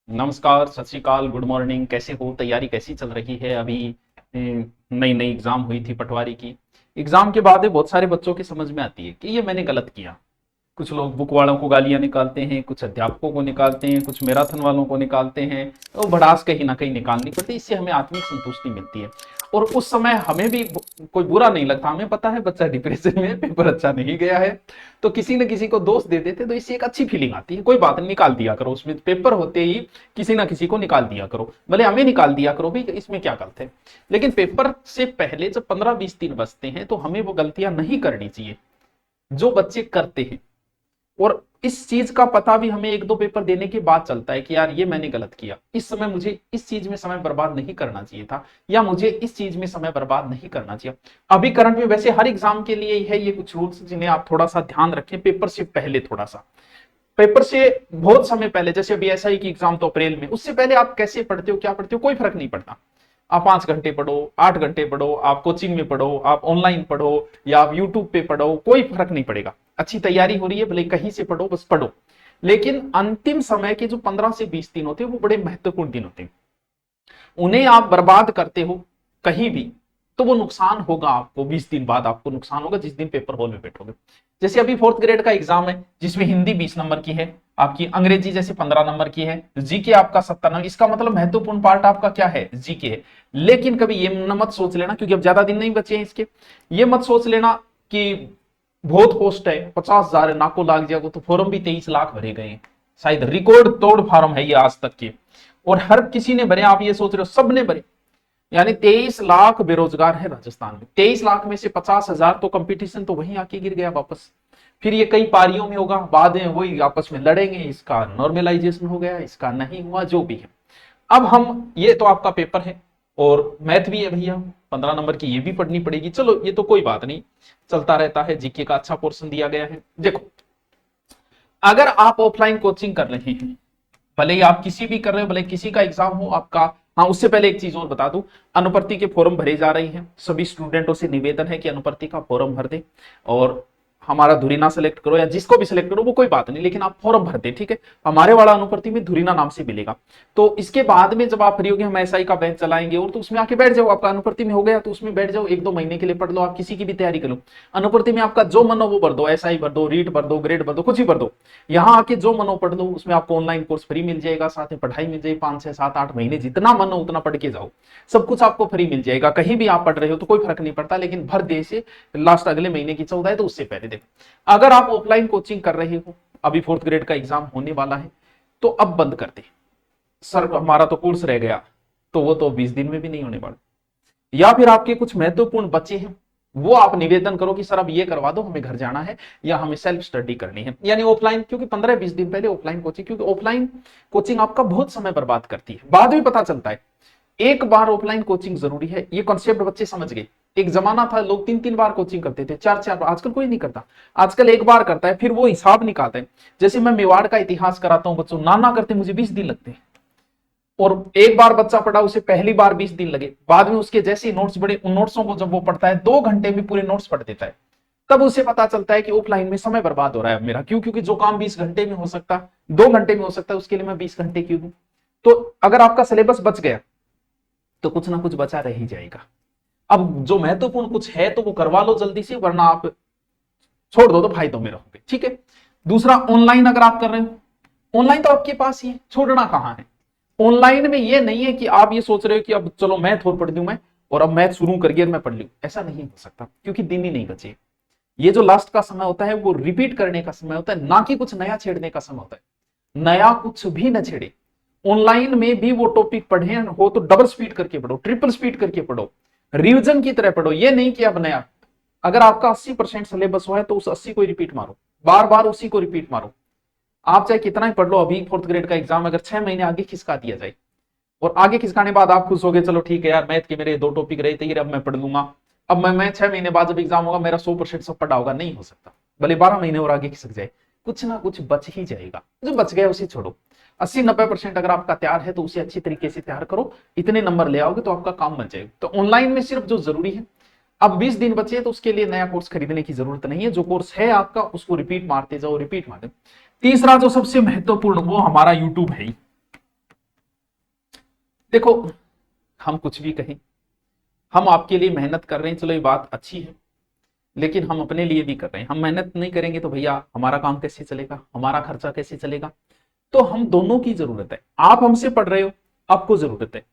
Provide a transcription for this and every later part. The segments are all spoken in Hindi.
नमस्कार, सत श्री अकाल, गुड मॉर्निंग। कैसे हो? तैयारी कैसी चल रही है? अभी नई नई एग्जाम हुई थी पटवारी की। एग्जाम के बाद बहुत सारे बच्चों की समझ में आती है कि ये मैंने गलत किया। कुछ लोग बुक वालों को गालियां निकालते हैं, कुछ अध्यापकों को निकालते हैं, कुछ मैराथन वालों को निकालते हैं। तो भड़ास कहीं ना कहीं निकालनी पड़ती है, इससे हमें आत्मिक संतुष्टि मिलती है। और उस समय हमें भी कोई बुरा नहीं लगता। हमें पता है बच्चा डिप्रेशन में, पेपर अच्छा नहीं गया है, तो किसी न किसी को दोष दे देते तो इससे एक अच्छी फीलिंग आती है। कोई बात नहीं, निकाल दिया करो। उसमें पेपर होते ही किसी ना किसी को निकाल दिया करो, भले हमें निकाल दिया करो भी, इसमें क्या गलत है। लेकिन पेपर से पहले जब 15-20 दिन बचते हैं तो हमें वो गलतियां नहीं करनी चाहिए जो बच्चे करते हैं। और इस चीज का पता भी हमें एक दो पेपर देने के बाद चलता है कि यार ये मैंने गलत किया, इस समय मुझे इस चीज में समय बर्बाद नहीं करना चाहिए था, या मुझे इस चीज में समय बर्बाद नहीं करना चाहिए। अभी करंट में वैसे हर एग्जाम के लिए है ये कुछ रूल्स जिन्हें आप थोड़ा सा ध्यान रखें। पेपर से पहले थोड़ा सा, पेपर से बहुत समय पहले, जैसे अभी एसआई की एग्जाम तो अप्रैल में, उससे पहले आप कैसे पढ़ते हो, क्या पढ़ते हो, कोई फर्क नहीं पड़ता। आप 5 घंटे पढ़ो, 8 घंटे पढ़ो, आप कोचिंग में पढ़ो, आप ऑनलाइन पढ़ो, या आप यूट्यूब पे पढ़ो, कोई फर्क नहीं पड़ेगा। अच्छी तैयारी हो रही है, भले कहीं से पढ़ो, बस पढ़ो। लेकिन अंतिम समय के जो 15 से 20 दिन होते हैं वो बड़े महत्वपूर्ण दिन होते हैं। उन्हें आप बर्बाद करते हो कहीं भी, तो वो नुकसान होगा आपको। 20 दिन बाद आपको नुकसान होगा जिस दिन पेपर हॉल में बैठोगे। जैसे अभी 4th ग्रेड का एग्जाम है, जिसमें हिंदी 20 नंबर की है आपकी, अंग्रेजी जैसे 15 नंबर की है, जीके आपका 70 नंबर। इसका मतलब महत्वपूर्ण पार्ट आपका क्या है? जीके है। लेकिन कभी ये मत सोच लेना, क्योंकि अब ज्यादा दिन नहीं बचे हैं इसके, ये मत सोच लेना कि बहुत पोस्ट है, 50,000 नाको लाग जाएगा। तो फॉर्म भी 23 लाख भरे गए हैं, शायद रिकॉर्ड तोड़ फॉर्म है ये आज तक के। और हर किसी ने भरे, आप ये सोच रहे हो सबने भरे? यानी 23 लाख बेरोजगार है राजस्थान में। 23 लाख में से 50,000 तो कंपटीशन तो वहीं आके गिर गया वापस। फिर ये कई पारियों में होगा, बाद में वही आपस में लड़ेंगे, इसका नॉर्मलाइजेशन हो गया, इसका नहीं हुआ, जो भी है। अब हम, ये तो आपका पेपर है, और मैथ भी है भैया, 15 नंबर की, ये भी पढ़नी पड़ेगी। चलो ये तो कोई बात नहीं, चलता रहता है। जीके का अच्छा पोर्शन दिया गया है। देखो, अगर आप ऑफलाइन कोचिंग कर रहे हैं, भले ही आप किसी भी कर रहे हो, भले किसी का एग्जाम हो आपका। हाँ, उससे पहले एक चीज और बता दूं, अनुपर्ति के फॉर्म भरे जा रहे हैं। सभी स्टूडेंटों से निवेदन है कि अनुपर्ति का फॉर्म भर दे, और हमारा धुरीना सेलेक्ट करो या जिसको भी सिलेक्ट करो, वो कोई बात नहीं, लेकिन आप फॉर्म भर दे, ठीक है। हमारे वाला अनुपर्ति में धुरीना नाम से मिलेगा। तो इसके बाद में जब आप फ्री होगे, हम एसआई का बैच चलाएंगे, और तो उसमें आके बैठ जाओ। आपका अनुपर्ति में हो गया तो उसमें बैठ जाओ, 1-2 महीने के लिए पढ़ लो, आप किसी की भी तैयारी कर लो। अनुपर्ति में आपका जो मन हो वो भर दो, एसआई भर दो, रीट भर दो, ग्रेड भर दो, कुछ ही भर दो। यहाँ आके जो मन हो पढ़ लो। उसमें आपको ऑनलाइन कोर्स फ्री मिल जाएगा, साथ में पढ़ाई मिल जाएगी, 5 6 7 8 महीने जितना मन हो उतना पढ़ के जाओ। सब कुछ आपको फ्री मिल जाएगा, कहीं भी आप पढ़ रहे हो तो कोई फर्क नहीं पड़ता। लेकिन भर दे से, लास्ट अगले महीने की 14 है तो उससे पहले देखो। अगर आप ऑफलाइन कोचिंग कर रहे हो, अभी 4th ग्रेड का एग्जाम होने वाला है, तो अब बंद कर दे। सर हमारा तो कोर्स रह गया, तो वो तो 20 दिन में भी नहीं होने वाला। या फिर आपके कुछ महत्वपूर्ण बच्चे हैं, वो आप निवेदन करो कि सर अब ये करवा दो, हमें घर जाना है, या हमें सेल्फ स्टडी करनी है, यानी ऑफलाइन। क्योंकि 15-20 दिन पहले ऑफलाइन कोचिंग, क्योंकि ऑफलाइन कोचिंग आपका बहुत समय बर्बाद करती है, बाद में पता चलता है। एक बार ऑफलाइन कोचिंग जरूरी है, ये कॉन्सेप्ट बच्चे समझ गए। एक जमाना था लोग 3-3 बार कोचिंग करते थे, 4-4 बार। आजकल कोई नहीं करता, आजकल एक बार करता है, फिर वो हिसाब निकालते हैं। जैसे मैं मेवाड़ का इतिहास कराता हूँ बच्चों, ना करते मुझे 20 दिन लगते हैं। और एक बार बच्चा पढ़ा, उसे पहली बार 20 दिन लगे, बाद में उसके जैसे नोट्स बड़े, उन नोट्सों को जब वो पढ़ता है, 2 घंटे में पूरे नोट्स पढ़ देता है। तब उसे पता चलता है कि ऑफलाइन में समय बर्बाद हो रहा है मेरा। क्यों? क्योंकि जो काम 20 घंटे में हो सकता, 2 घंटे में हो सकता है, उसके लिए मैं 20 घंटे क्यों दूं। तो अगर आपका सिलेबस बच गया तो कुछ ना कुछ बचा रह ही जाएगा। अब जो महत्वपूर्ण कुछ है तो वो करवा लो जल्दी से, वरना आप छोड़ दो तो फायदों में रहोगे, ठीक है। दूसरा, ऑनलाइन अगर आप कर रहे हो, ऑनलाइन तो आपके पास ही है, छोड़ना कहां है। ऑनलाइन में ये नहीं है कि आप ये सोच रहे हो कि अब चलो मैथ और पढ़ दूं मैं, और अब मैथ शुरू करके मैं पढ़ लूं। ऐसा नहीं हो सकता, क्योंकि दिन ही नहीं बचे। ये जो लास्ट का समय होता है वो रिपीट करने का समय होता है, ना कि कुछ नया छेड़ने का समय होता है। नया कुछ भी न छेड़े। ऑनलाइन में भी वो टॉपिक पढ़े हो तो डबल स्पीड करके पढ़ो, ट्रिपल स्पीड करके पढ़ो, रिविजन की तरह पढ़ो। ये नहीं कि अब नया, अगर आपका 80% सिलेबस हुआ है तो उस 80 को रिपीट मारो, बार बार उसी को रिपीट मारो। आप चाहे कितना ही पढ़ लो। अभी 4th ग्रेड का एग्जाम अगर 6 महीने आगे खिसका दिया जाए, और आगे खिसकाने बाद आप खुश हो गए, चलो ठीक है यार, मैथ के मेरे 2 टॉपिक रहे थे, ये अब मैं पढ़ लूंगा, अब मैं 6 महीने बाद जब एग्जाम होगा मेरा 100% सब पढ़ा होगा, नहीं हो सकता। भले 12 महीने और आगे खिसक जाए, कुछ ना कुछ बच ही जाएगा। जो बच गया उसे छोड़ो। 80-90% अगर आपका तैयार है तो उसे अच्छी तरीके से तैयार करो, इतने नंबर ले आओगे तो आपका काम बन जाएगा। तो ऑनलाइन में सिर्फ जो जरूरी है, अब 20 दिन बचे तो उसके लिए नया कोर्स खरीदने की जरूरत नहीं है। जो कोर्स है आपका उसको रिपीट मारते जाओ, रिपीट मारते। तीसरा जो सबसे महत्वपूर्ण, वो हमारा यूट्यूब है। देखो, हम कुछ भी कहें, हम आपके लिए मेहनत कर रहे हैं, चलो ये बात अच्छी है, लेकिन हम अपने लिए भी कर रहे हैं। हम मेहनत नहीं करेंगे तो भैया हमारा काम कैसे चलेगा, हमारा खर्चा कैसे चलेगा। तो हम दोनों की जरूरत है। आप हमसे पढ़ रहे हो, आपको जरूरत है,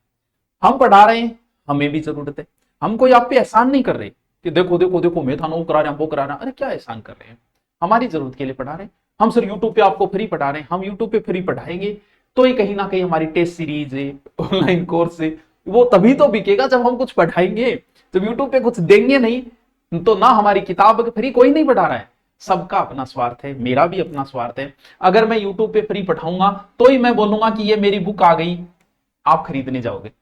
हम पढ़ा रहे हैं, हमें भी जरूरत है। हम कोई आप पे एहसान नहीं कर रहे कि देखो देखो देखो मैं था ना वो करा रहे हैं वो करा रहे हैं। अरे क्या एहसान कर रहे हैं, हमारी जरूरत के लिए पढ़ा रहे हैं। हम सर यूट्यूब पे आपको फ्री पढ़ा रहे हैं, हम यूट्यूब पे फ्री पढ़ाएंगे तो ये कहीं ना कहीं हमारी टेस्ट सीरीज है, ऑनलाइन कोर्स है, वो तभी तो बिकेगा जब हम कुछ पढ़ाएंगे। जब यूट्यूब पे कुछ देंगे नहीं तो ना हमारी किताब फ्री कोई नहीं पढ़ा रहा है। सबका अपना स्वार्थ है, मेरा भी अपना स्वार्थ है। अगर मैं यूट्यूब पे फ्री पढ़ाऊंगा तो ही मैं बोलूंगा कि ये मेरी बुक आ गई, आप खरीदने जाओगे।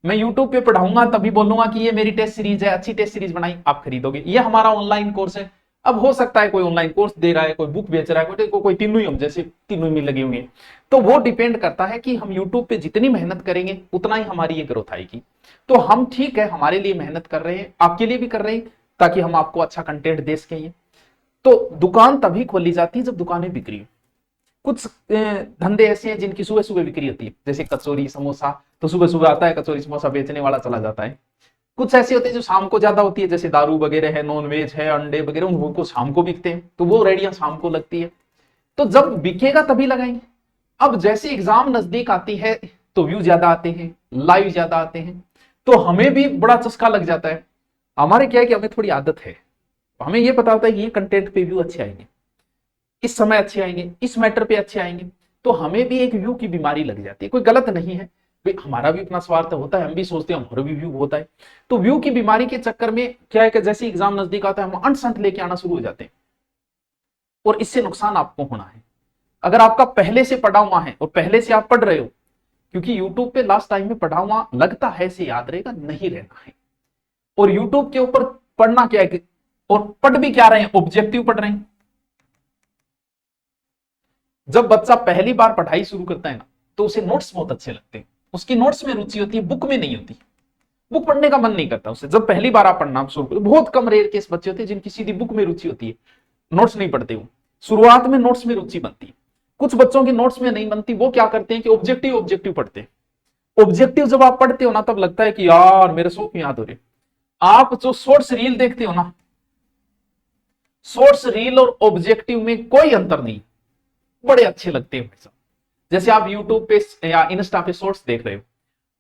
मैं यूट्यूब पे पढ़ाऊंगा तभी बोलूंगा कि ये मेरी टेस्ट सीरीज है, अच्छी टेस्ट सीरीज बनाई, आप खरीदोगे। ये हमारा ऑनलाइन कोर्स है। अब हो सकता है कोई ऑनलाइन कोर्स दे रहा है, कोई बुक बेच रहा है, कोई तीनों ही, हम जैसे तीनों में लगे होंगे। तो वो डिपेंड करता है कि हम यूट्यूब पे जितनी मेहनत करेंगे उतना ही हमारी ये ग्रोथ आएगी। तो हम ठीक है, हमारे लिए मेहनत कर रहे हैं, आपके लिए भी कर रहे हैं, ताकि हम आपको अच्छा कंटेंट दे सकें। तो दुकान तभी खोली जाती है जब दुकानें बिक रही हो। कुछ धंधे ऐसे हैं जिनकी सुबह सुबह बिक्री होती है, जैसे कचौरी समोसा, तो सुबह सुबह आता है कचौरी समोसा बेचने वाला चला जाता है। कुछ ऐसे होते हैं जो शाम को ज्यादा होती है, जैसे दारू वगैरह है, नॉन वेज है, अंडे वगैरह, उनको शाम को बिकते हैं, तो वो रेडियां शाम को लगती है। तो जब बिकेगा तभी लगाएंगे। अब जैसे एग्जाम नजदीक आती है तो व्यू ज्यादा आते हैं, लाइव ज्यादा आते हैं, तो हमें भी बड़ा चस्का लग जाता है। हमारे क्या है कि हमें थोड़ी आदत है, हमें ये पता होता है कि ये कंटेंट पे व्यू अच्छे आएंगे, इस समय अच्छे आएंगे, इस मैटर पे अच्छे आएंगे। तो हमें भी एक व्यू की बीमारी लग जाती है। कोई गलत नहीं है, हमारा भी अपना स्वार्थ होता है, हम भी सोचते हैं हमारा भी व्यू होता है। तो व्यू की बीमारी के चक्कर में क्या है कि जैसे एग्जाम नजदीक आता है हम अंट संट लेके आना शुरू हो जाते हैं, और इससे नुकसान आपको होना है। अगर आपका पहले से पढ़ा हुआ है और पहले से आप पढ़ रहे हो, क्योंकि यूट्यूब पे लास्ट टाइम में पढ़ा हुआ लगता है से याद रहेगा, नहीं रहना है। और यूट्यूब के ऊपर पढ़ना क्या है, और पढ़ भी क्या रहे हैं, ऑब्जेक्टिव पढ़ रहे हैं। जब बच्चा पहली बार पढ़ाई शुरू करता है ना, तो उसे नोट्स बहुत अच्छे लगते हैं, उसकी नोट्स में रुचि होती है, बुक में नहीं होती। बुक पढ़ने का मन नहीं करता उसे। जब पहली बार आप पढ़ना शुरू करो, बहुत कम रेयर केस बच्चे होते हैं जिनकी सीधी बुक में रुचि होती है, नोट्स नहीं पढ़ते वो। शुरुआत में नोट्स में रुचि बनती है। कुछ बच्चों की नोट्स में नहीं बनती, वो क्या करते हैं कि ऑब्जेक्टिव ऑब्जेक्टिव पढ़ते हैं। ऑब्जेक्टिव जब आप पढ़ते हो ना, तब लगता है कि यार मेरे सौ याद हो रहे। आप जो शॉर्ट्स रील देखते हो ना, शॉर्ट्स रील और ऑब्जेक्टिव में कोई अंतर नहीं, बड़े अच्छे लगते हैं। जैसे आप यूट्यूब पे या इंस्टा पे शॉर्ट्स देख रहे हो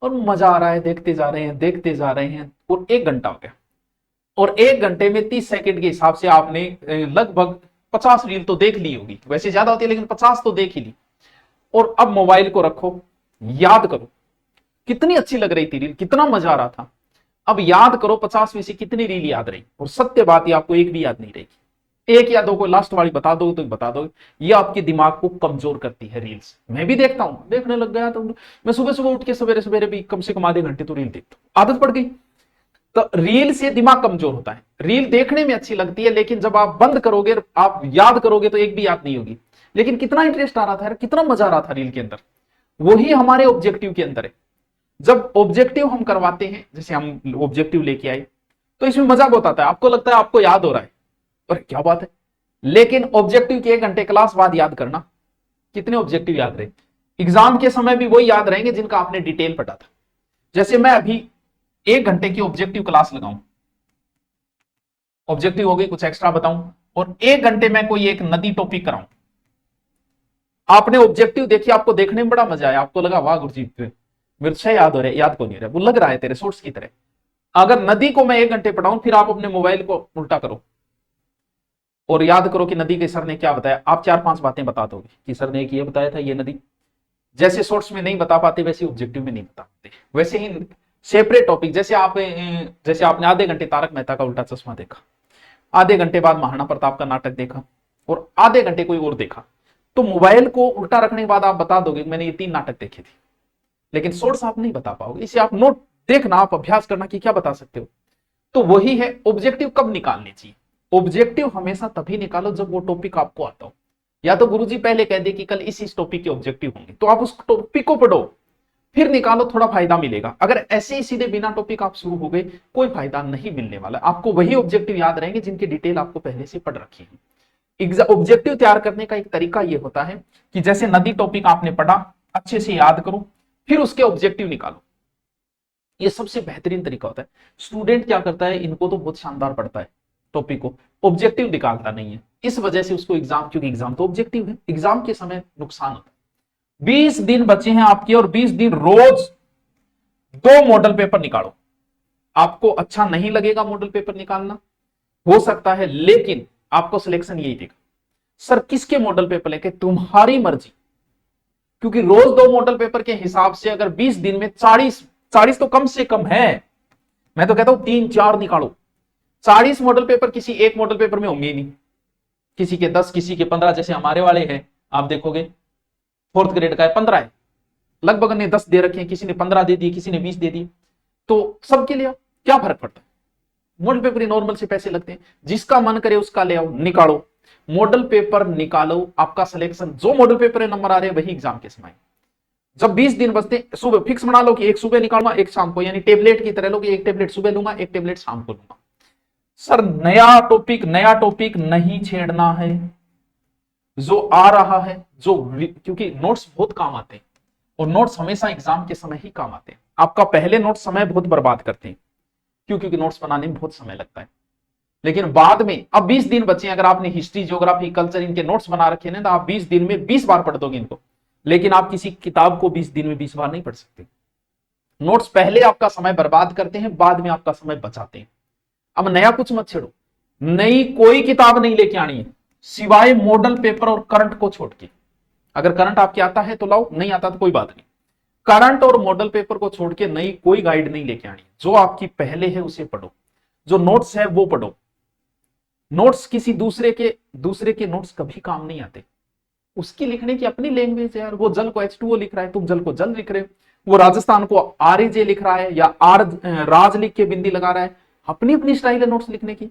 और मजा आ रहा है, देखते जा रहे हैं देखते जा रहे हैं, और 1 घंटा हो गया, और 1 घंटे में 30 सेकंड के हिसाब से आपने लगभग 50 रील तो देख ली होगी। वैसे ज्यादा होती है लेकिन 50 तो देख ही ली। और अब मोबाइल को रखो, याद करो कितनी अच्छी लग रही थी रील, कितना मजा आ रहा था। अब याद करो 50 में से कितनी रील याद रही, और सत्य बात है आपको एक भी याद नहीं रहेगी। एक या दो को लास्ट वाली बता दो तो बता दो। ये आपके दिमाग को कमजोर करती है रील्स। मैं भी देखता हूं, देखने लग गया तो मैं सुबह सुबह उठ के सवेरे सवेरे भी कम से कम आधे घंटे तो रील देखता हूं, आदत पड़ गई। तो रील से दिमाग कमजोर होता है। रील देखने में अच्छी लगती है, लेकिन जब आप बंद करोगे, आप याद करोगे तो एक भी याद नहीं होगी। लेकिन कितना इंटरेस्ट आ रहा था यार, कितना मजा आ रहा था रील के अंदर। वही हमारे ऑब्जेक्टिव के अंदर है। जब ऑब्जेक्टिव हम करवाते हैं, जैसे हम ऑब्जेक्टिव लेके आए, तो इसमें मजा बहुत आता है। आपको लगता है आपको याद हो रहा है, और क्या बात है। लेकिन ऑब्जेक्टिव के 1 घंटे क्लास बाद याद करना, कितने ऑब्जेक्टिव याद रहे। एग्जाम के समय भी वही याद रहेंगे जिनका आपने डिटेल पढ़ा था। जैसे मैं अभी 1 घंटे की ऑब्जेक्टिव क्लास लगाऊं, ऑब्जेक्टिव हो गई, कुछ एक्स्ट्रा बताऊं, और 1 घंटे में कोई एक नदी टॉपिक कराऊं। आपने ऑब्जेक्टिव देखी, आपको देखने में बड़ा मजा आया, आपको लगा वाह गुरुजी मेरे से याद हो रहा है, याद को नहीं रहा, वो लग रहा है तेरे सोर्स की तरह। अगर नदी को मैं 1 घंटे पढ़ाऊं, फिर आप अपने मोबाइल को उल्टा करो और याद करो कि नदी के सर ने क्या बताया। आप 4-5 बातें बता दोगे कि सर ने एक ये बताया था, ये नदी। जैसे शॉर्ट्स में नहीं बता पाते, वैसे ऑब्जेक्टिव में नहीं बता पाते। वैसे ही सेपरेट टॉपिक, जैसे आपने आधे घंटे तारक मेहता का उल्टा चश्मा देखा, आधे घंटे बाद महाराणा प्रताप का नाटक देखा, और आधे घंटे कोई और देखा, तो मोबाइल को उल्टा रखने के बाद आप बता दोगे मैंने ये 3 नाटक देखे थे। लेकिन सोर्स आप नहीं बता पाओगे। इसे आप नोट देखना, आप अभ्यास करना कि क्या बता सकते हो। तो वही है, ऑब्जेक्टिव कब निकालने चाहिए। ऑब्जेक्टिव हमेशा तभी निकालो जब वो टॉपिक आपको आता हो। या तो गुरुजी पहले कह दे कि कल इस टॉपिक के ऑब्जेक्टिव होंगे, तो आप उस टॉपिक को पढ़ो, फिर निकालो, थोड़ा फायदा मिलेगा। अगर ऐसे ही सीधे बिना टॉपिक आप शुरू हो गए, कोई फायदा नहीं मिलने वाला। आपको वही ऑब्जेक्टिव याद रहेंगे जिनकी डिटेल आपको पहले से पढ़ रखी है। ऑब्जेक्टिव तैयार करने का एक तरीका यह होता है कि जैसे नदी टॉपिक आपने पढ़ा, अच्छे से याद करो, फिर उसके ऑब्जेक्टिव निकालो। ये सबसे बेहतरीन तरीका होता है। स्टूडेंट क्या करता है, इनको तो बहुत शानदार पढ़ता है टॉपिक को, ऑब्जेक्टिव निकालता नहीं है। इस वजह से उसको एग्जाम, क्योंकि एग्जाम तो ऑब्जेक्टिव है, एग्जाम के समय नुकसान होता है। 20 दिन बचे हैं आपके, और 20 दिन रोज 2 मॉडल पेपर निकालो। आपको अच्छा नहीं लगेगा मॉडल पेपर निकालना, हो सकता है, लेकिन आपको सिलेक्शन यही देगा। सर किसके मॉडल पेपर लेके, तुम्हारी मर्जी। क्योंकि रोज 2 मॉडल पेपर के हिसाब से अगर 20 दिन में 40 तो कम से कम है, मैं तो कहता हूं 3-4 निकालो। 40 मॉडल पेपर किसी एक मॉडल पेपर में होंगे ही नहीं, किसी के 10, किसी के 15, जैसे हमारे वाले हैं आप देखोगे 4th ग्रेड का है 15 है, लगभग ने 10 दे रखे हैं, किसी ने 15 दे दी, किसी ने 20 दे दी। तो सबके लिए क्या फर्क पड़ता है, मॉडल पेपर नॉर्मल से पैसे लगते हैं, जिसका मन करे उसका ले आओ, निकालो मॉडल पेपर निकालो। आपका सिलेक्शन, जो मॉडल पेपर है नंबर आ रहे हैं वही एग्जाम के समय। जब 20 दिन बचते, सुबह फिक्स बना लो कि एक सुबह निकालूंगा एक शाम को, यानी टेबलेट की तरह लो कि एक टेबलेट सुबह लूंगा एक टेबलेट शाम को लूंगा। सर नया टॉपिक नहीं छेड़ना है, जो आ रहा है, जो, क्योंकि नोट्स बहुत काम आते हैं, और नोट्स हमेशा एग्जाम के समय ही काम आते हैं। आपका पहले नोट्स समय बहुत बर्बाद करते हैं, क्योंकि नोट्स बनाने में बहुत समय लगता है, लेकिन बाद में, अब 20 दिन बचे, अगर आपने हिस्ट्री, ज्योग्राफी, कल्चर इनके नोट्स बना रखे हैं तो आप 20 दिन में 20 बार पढ़ दोगे इनको, लेकिन आप किसी किताब को 20 दिन में 20 बार नहीं पढ़ सकते। नोट्स पहले आपका समय बर्बाद करते हैं, बाद में आपका समय बचाते हैं। अब नया कुछ मत छेड़ो, नई कोई किताब नहीं लेके आनी है, सिवाय मॉडल पेपर और करंट को छोड़ के। अगर करंट आपके आता है तो लाओ, नहीं आता तो कोई बात नहीं। करंट और मॉडल पेपर को छोड़ के नई कोई गाइड नहीं लेके आनी, जो आपकी पहले है उसे पढ़ो, जो नोट्स है वो पढ़ो। नोट्स किसी दूसरे के नोट्स कभी काम नहीं आते, उसकी लिखने की अपनी लैंग्वेज है यार। वो जल को H2O लिख रहा है, तुम जल को जल लिख रहे हो, वो राजस्थान को RJ लिख रहा है, या राज लिख के बिंदी लगा रहा है, अपनी अपनी स्टाइल है नोट्स लिखने की।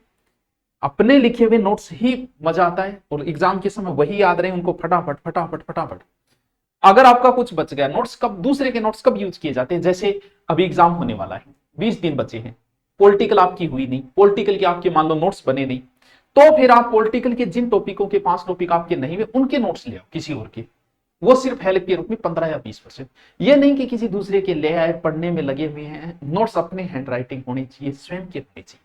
अपने लिखे हुए नोट्स ही मजा आता है, और एग्जाम के समय वही याद रहे उनको, फटाफट फटाफट फटाफट। अगर आपका कुछ बच गया, नोट्स कब, दूसरे के नोट्स कब यूज किए जाते हैं, जैसे अभी एग्जाम होने वाला है, 20 दिन बचे हैं, पॉलिटिकल आपकी हुई नहीं, पॉलिटिकल के आपके मान लो नोट्स बने नहीं, तो फिर आप पॉलिटिकल के जिन टॉपिकों के 5 टॉपिक आपके नहीं हुए उनके नोट्स ले आओ किसी और के, वो सिर्फ हेल्प के रूप में 15 या 20%। ये नहीं कि किसी दूसरे के ले आए, पढ़ने में लगे हुए हैं। नोट्स अपने हैंड राइटिंग होनी चाहिए, स्वयं के होने चाहिए।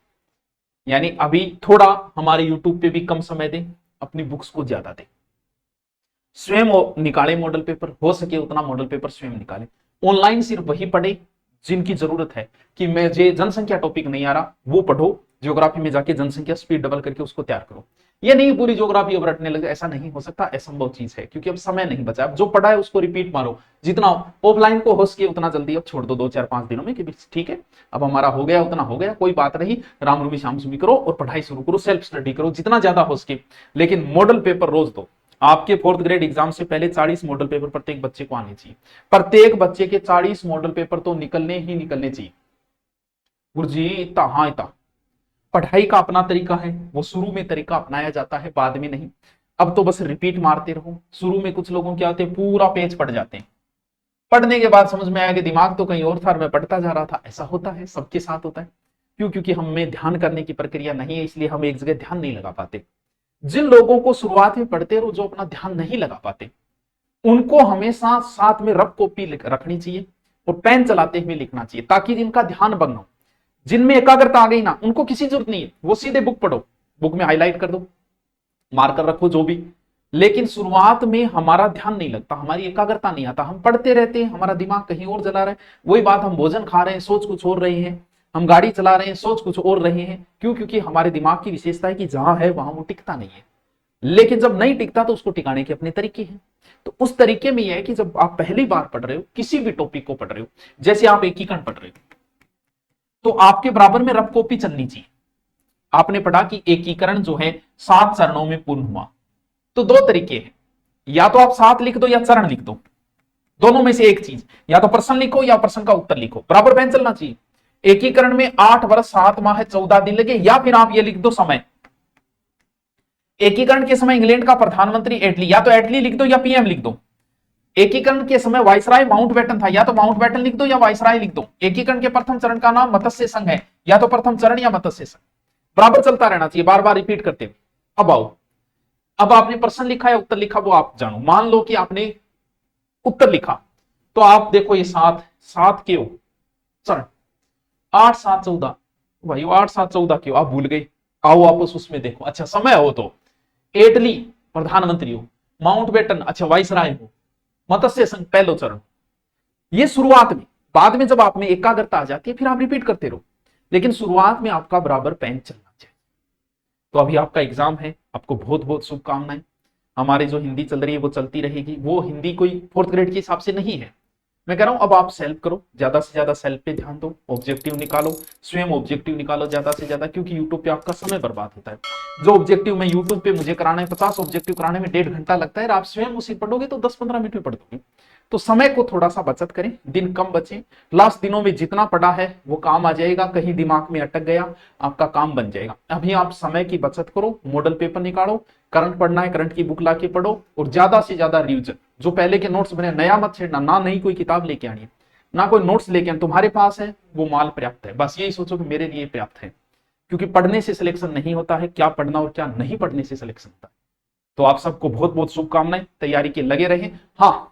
यानी अभी थोड़ा हमारे यूट्यूब पे भी कम समय दें, अपनी बुक्स को ज्यादा दें, स्वयं निकालें मॉडल पेपर, हो सके उतना मॉडल पेपर स्वयं निकालें। ऑनलाइन सिर्फ वही पढ़े जिनकी जरूरत है, कि मुझे जनसंख्या टॉपिक नहीं आ रहा, वो पढ़ो, ज्योग्राफी में जाके जनसंख्या स्पीड डबल करके उसको तैयार करो। ये नहीं पूरी ज्योग्राफी अब रटने लगे, ऐसा नहीं हो सकता, असंभव चीज है, क्योंकि अब समय नहीं बचा। अब जो पढ़ा है उसको रिपीट मारो, जितना ऑफलाइन को हो सके उतना जल्दी अब छोड़ दो, 2-4-5 दिनों में, कि ठीक है अब हमारा हो गया उतना हो गया, कोई बात नहीं, राम रूमी श्याम सुमी करो और पढ़ाई शुरू करो, सेल्फ स्टडी करो जितना ज्यादा हो सके, लेकिन मॉडल पेपर रोज दो। आपके 4th ग्रेड एग्जाम से पहले 40 मॉडल पेपर प्रत्येक बच्चे को आने चाहिए, प्रत्येक बच्चे के 40 मॉडल पेपर तो निकलने ही निकलने चाहिए। गुरुजी इतना, हाँ इतना पढ़ाई का अपना तरीका है, वो शुरू में तरीका अपनाया जाता है, बाद में नहीं। अब तो बस रिपीट मारते रहो। शुरू में कुछ लोगों क्या होते हैं, पूरा पेज पढ़ जाते हैं, पढ़ने के बाद समझ में आया कि दिमाग तो कहीं और था, मैं पढ़ता जा रहा था। ऐसा होता है, सबके साथ होता है। क्यों? क्योंकि हम में ध्यान करने की प्रक्रिया नहीं है, इसलिए हम एक जगह ध्यान नहीं लगा पाते। जिन लोगों को शुरुआत में पढ़ते रहो, जो अपना ध्यान नहीं लगा पाते, उनको हमेशा साथ में रफ कॉपी रखनी चाहिए और पेन चलाते हुए लिखना चाहिए, ताकि जिनका ध्यान भंग हो, जिनमें एकाग्रता आ गई ना, उनको किसी जरूरत नहीं है, वो सीधे बुक पढ़ो, बुक में हाईलाइट कर दो, मार्कर रखो, जो भी। लेकिन शुरुआत में हमारा ध्यान नहीं लगता, हमारी एकाग्रता नहीं आता, हम पढ़ते रहते हैं, हमारा दिमाग कहीं और जला रहा है। वही बात, हम भोजन खा रहे हैं, सोच कुछ और रहे हैं, हम गाड़ी चला रहे हैं, सोच कुछ और रहे हैं। क्यों? क्योंकि हमारे दिमाग की विशेषता है कि जहां है वहां वो टिकता नहीं है। लेकिन जब नहीं टिकता तो उसको टिकाने के अपने तरीके हैं। तो उस तरीके में यह है कि जब आप पहली बार पढ़ रहे हो, किसी भी टॉपिक को पढ़ रहे हो, जैसे आप एकीकरण पढ़ रहे हो, तो आपके बराबर में रफ कॉपी चलनी चाहिए। आपने पढ़ा कि एकीकरण जो है 7 चरणों में पूर्ण हुआ, तो 2 तरीके हैं, या तो आप 7 लिख दो या चरण लिख दो, दोनों में से एक चीज, या तो प्रश्न लिखो या प्रश्न का उत्तर लिखो, बराबर पेन चलना चाहिए। एकीकरण में 8 वर्ष 7 माह 14 दिन लगे, या फिर आप ये लिख दो समय, एकीकरण के समय इंग्लैंड का प्रधानमंत्री एटली, या तो एटली लिख दो या PM लिख दो। एकीकरण के समय वायसराय माउंटबेटन था, या तो माउंटबेटन लिख दो या वायसराय लिख दो। एकीकरण के प्रथम चरण का नाम मत्स्य संघ है, या तो प्रथम चरण या मत्स्य संघ, बराबर चलता रहना चाहिए, बार बार रिपीट करते हुए। अब आओ, अब आपने प्रश्न लिखा या उत्तर लिखा वो आप जानो। मान लो कि आपने उत्तर लिखा, तो आप देखो ये 7 के चरण, 8 7 14 भाई 8 7 14 क्यों आप भूल गए? आओ वापस उसमें देखो। अच्छा समय हो तो एटली प्रधानमंत्री हो, माउंटबेटन अच्छा वाइसराय हो, मत्स्य संघ पहलो चरण। ये शुरुआत में, बाद में जब आप में एकाग्रता आ जाती है फिर आप रिपीट करते रहो, लेकिन शुरुआत में आपका बराबर पेन चलना चाहिए। तो अभी आपका एग्जाम है, आपको बहुत बहुत शुभकामनाएं। हमारी जो हिंदी चल रही है वो चलती रहेगी, वो हिंदी कोई फोर्थ ग्रेड के हिसाब से नहीं है। मैं कह रहा हूं अब आप सेल्फ करो, ज्यादा से ज्यादा सेल्फ पे ध्यान दो, ऑब्जेक्टिव निकालो, स्वयं ऑब्जेक्टिव निकालो ज्यादा से ज्यादा, क्योंकि यूट्यूब पे आपका समय बर्बाद होता है। जो ऑब्जेक्टिव मैं यूट्यूब पे मुझे कराना है 50 ऑब्जेक्टिव कराने में 1.5 घंटा लगता है, आप स्वयं उसे पढ़ोगे तो 10 15 मिनट में पढ़ दोगे। तो समय को थोड़ा सा बचत करें, दिन कम बचे, लास्ट दिनों में जितना पढ़ा है वो काम आ जाएगा, कहीं दिमाग में अटक गया आपका काम बन जाएगा। अभी आप समय की बचत करो, मॉडल पेपर निकालो, करंट पढ़ना है करंट की बुक लाके पढ़ो, और ज्यादा से ज्यादा रिविजन। जो पहले के नोट्स बने नया मत छेड़ना, ना नई कोई किताब लेके आनी है, ना कोई नोट्स लेके आनी, तुम्हारे पास है वो माल पर्याप्त है, बस यही सोचो कि मेरे लिए पर्याप्त है। क्योंकि पढ़ने से सिलेक्शन नहीं होता है, क्या पढ़ना और क्या नहीं पढ़ने से सिलेक्शन होता है। तो आप सबको बहुत बहुत शुभकामनाएं, तैयारी के लगे रहे। हाँ,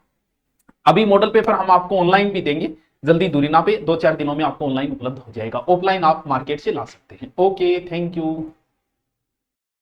अभी मॉडल पेपर हम आपको ऑनलाइन भी देंगे, जल्दी दूरी ना पे 2 4 दिनों में आपको ऑनलाइन उपलब्ध हो जाएगा, ऑफलाइन आप मार्केट से ला सकते हैं। Okay, thank you.